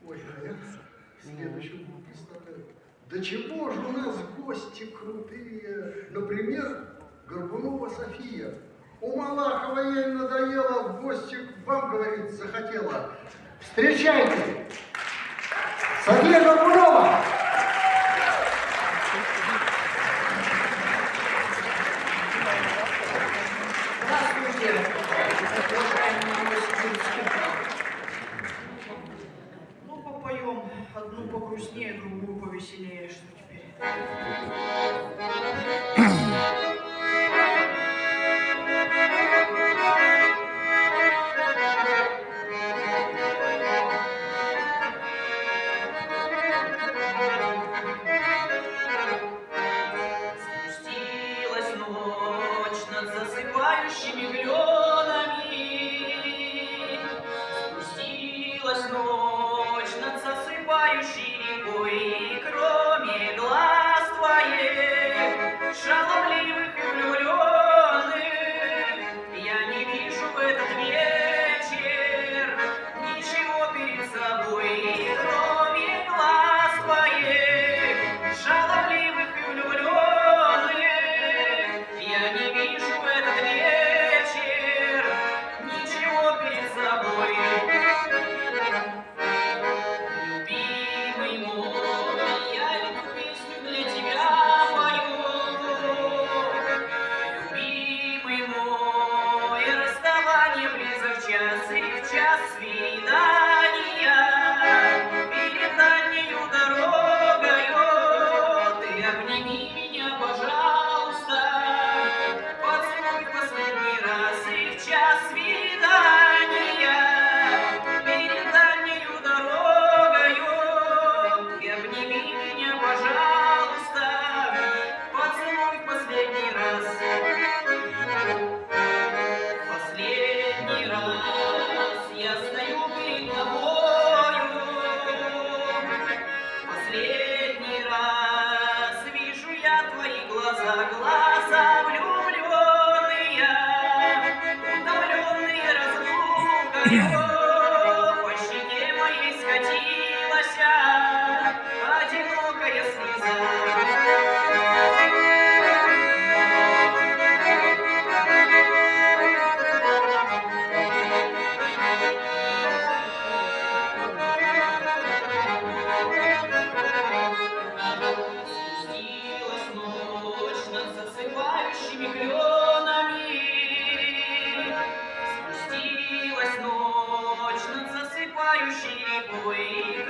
Ой, а я следующему представляю. Да чего же у нас гости крутые? Например, Горбунова София. У Малахова ей надоело, в гости к вам, говорит, захотела. Встречайте! София Горбунова! Здравствуйте, уважаемые гости. Ну, попоем. Одну погрустнее, другую повеселее. Что теперь? Спустилась ночь над засыпающими кленами. Спустилась ночь над засыпающей рекой, и кроме глаз твоих, шаловливых и влюбленных, я не вижу в этот вечер ничего перед собой, и кроме глаз твоих, шаловливых и влюбленных, я не вижу в этот вечер ничего перед собой. Любимый мой, я эту песню для тебя пою. Любимый мой, расставание близок час, и в час свидания перед дальнею дорогою ты обними меня, пожалуйста, поцелуй в последний раз, и в час свидания перед дальнею дорогою ты обними меня, пожалуйста, поцелуй в последний раз. Последний раз я стою перед тобою, последний раз вижу я твои глаза, глаза влюбленные, утомленные разлукою, по щеке моей скатилась одинокая слеза. Спустилась ночь над засыпающими кленами. Спустилась ночь над засыпающей рекой, и